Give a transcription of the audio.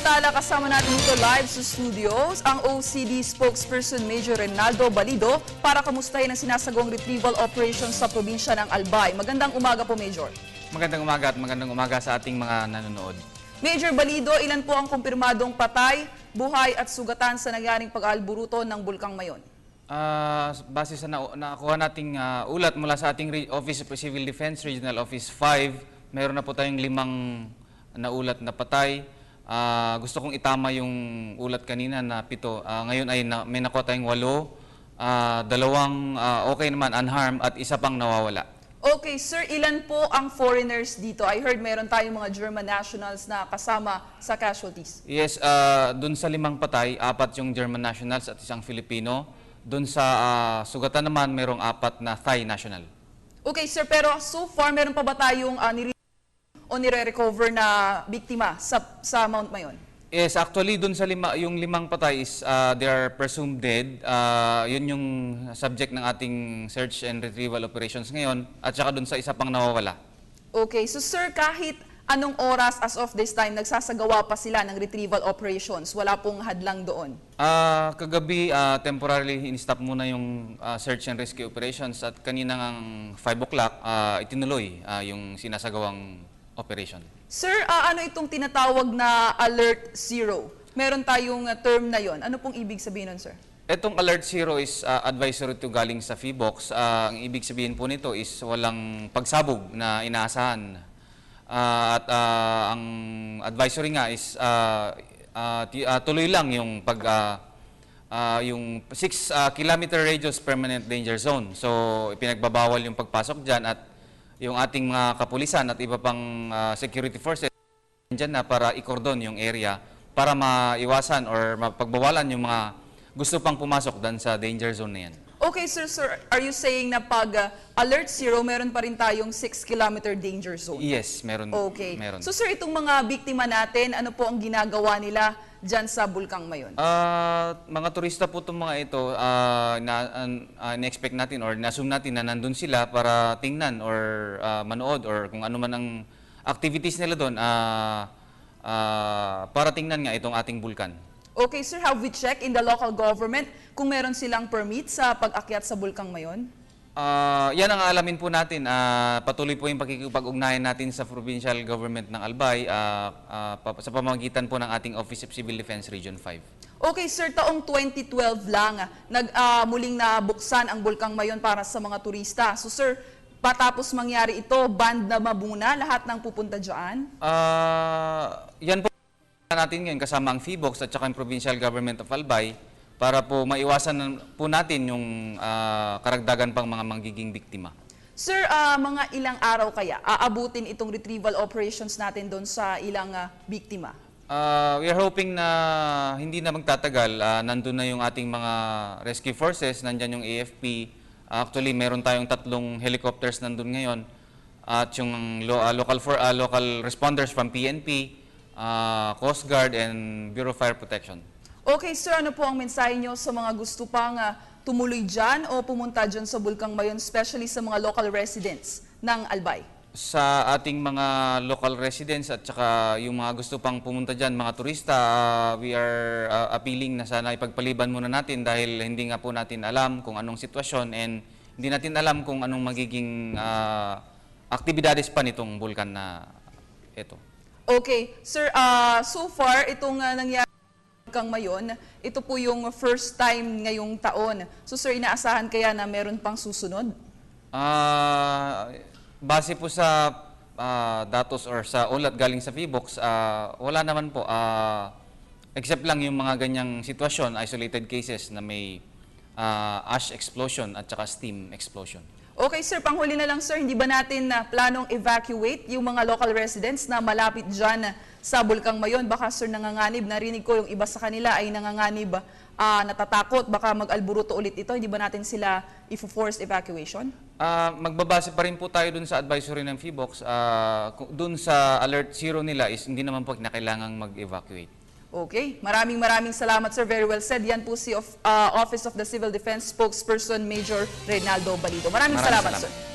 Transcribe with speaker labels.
Speaker 1: Samantala, kasama natin dito live sa studios ang OCD spokesperson Major Reynaldo Balido para kamustahin ang sinasagawang retrieval operations sa probinsya ng Albay. Magandang umaga po, Major.
Speaker 2: Magandang umaga at magandang umaga sa ating mga nanonood.
Speaker 1: Major Balido, ilan po ang kumpirmadong patay, buhay at sugatan sa nangyaring pag-aalburuto ng Bulkang Mayon?
Speaker 2: Base sa nakuha nating ulat mula sa ating Office of Civil Defense, Regional Office 5, mayroon na po tayong 5 naulat na patay. Gusto kong itama yung ulat kanina na 7. Ngayon ay may nakuha tayong 8. 2 okay naman, unharmed, at 1 pang nawawala.
Speaker 1: Okay, sir, ilan po ang foreigners dito? I heard meron tayong mga German nationals na kasama sa casualties.
Speaker 2: Yes, dun sa 5 patay, 4 yung German nationals at 1 Filipino. Dun sa sugatan naman, merong 4 na Thai national. Okay,
Speaker 1: sir, pero so far, meron pa ba tayong o nire-recover na biktima sa Mount Mayon?
Speaker 2: Yes, actually, dun sa yung 5 patay is they are presumed dead. Yun yung subject ng ating search and retrieval operations ngayon, at saka dun sa 1 pang nawawala.
Speaker 1: Okay, so sir, kahit anong oras as of this time, nagsasagawa pa sila ng retrieval operations? Wala pong hadlang doon?
Speaker 2: Kagabi, temporarily in-stop muna yung search and rescue operations, at kanina ng 5 o'clock, itinuloy yung sinasagawang operation.
Speaker 1: Sir, ano itong tinatawag na Alert Zero? Meron tayong term na yon. Ano pong ibig sabihin nun, sir?
Speaker 2: Itong Alert Zero is advisory to galing sa PHIVOLCS. Ang ibig sabihin po nito is walang pagsabog na inaasahan. At ang advisory nga is tuloy lang yung yung 6 kilometer radius permanent danger zone. So, ipinagbabawal yung pagpasok dyan, at yung ating mga kapulisan at iba pang security forces dyan na para i-cordon yung area para maiwasan or mapagbawalan yung mga gusto pang pumasok dan sa danger zone na yan.
Speaker 1: Okay, sir, are you saying na pag Alert Zero, meron pa rin tayong 6 kilometer danger zone?
Speaker 2: Yes, meron.
Speaker 1: Okay.
Speaker 2: Meron.
Speaker 1: So, sir, itong mga biktima natin, ano po ang ginagawa nila dyan sa Bulkang Mayon?
Speaker 2: Mga turista po itong mga ito, na-expect natin or na-assume natin na nandun sila para tingnan or manood or kung ano man ang activities nila doon para tingnan nga itong ating bulkan.
Speaker 1: Okay, sir, have we checked in the local government kung meron silang permit sa pag-akyat sa Bulkang Mayon?
Speaker 2: Yan ang alamin po natin. Patuloy po yung pakikipag-ugnayan natin sa provincial government ng Albay sa pamamagitan po ng ating Office of Civil Defense Region 5.
Speaker 1: Okay, sir, taong 2012 lang, muling nabuksan ang Bulkang Mayon para sa mga turista. So, sir, patapos mangyari ito, banned na mabuna lahat ng pupunta dyan?
Speaker 2: Yan po natin ngayon kasama ang PHIVOLCS at saka yung Provincial Government of Albay para po maiwasan po natin yung karagdagan pang mga magiging biktima.
Speaker 1: Sir, mga ilang araw kaya aabutin itong retrieval operations natin doon sa ilang biktima?
Speaker 2: We are hoping na hindi na magtatagal. Nandun na yung ating mga rescue forces, nandyan yung AFP. Actually, meron tayong 3 helicopters nandun ngayon. At yung local responders from PNP, Coast Guard, and Bureau of Fire Protection.
Speaker 1: Okay, sir, ano po ang mensahe nyo sa mga gusto pang tumuloy dyan o pumunta dyan sa Bulkang Mayon, especially sa mga local residents ng Albay?
Speaker 2: Sa ating mga local residents at saka yung mga gusto pang pumunta dyan, mga turista, we are appealing na sana ipagpaliban muna natin dahil hindi nga po natin alam kung anong sitwasyon and hindi natin alam kung anong magiging aktibidades pa nitong bulkan na ito.
Speaker 1: Okay, sir, so far itong nangyari Bulkang Mayon, ito po yung first time ngayong taon. So sir, inaasahan kaya na meron pang susunod?
Speaker 2: Base po sa datos or sa ulat galing sa PHIVOLCS, wala naman po. Except lang yung mga ganyang sitwasyon, isolated cases na may ash explosion at saka steam explosion.
Speaker 1: Okay, sir, panghuli na lang, sir, hindi ba natin planong evacuate yung mga local residents na malapit dyan sa Bulkang Mayon? Baka, sir, nanganganib. Narinig ko yung iba sa kanila ay nanganganib, natatakot, baka mag-alburuto ulit ito. Hindi ba natin sila i-forced evacuation?
Speaker 2: Magbabase pa rin po tayo dun sa advisory ng PHIVOLCS. Dun sa Alert Zero nila is hindi naman po kinakailangang mag-evacuate.
Speaker 1: Okay, maraming salamat, sir. Very well said. Yan po si Office of the Civil Defense Spokesperson Major Reynaldo Balido. Maraming salamat, sir.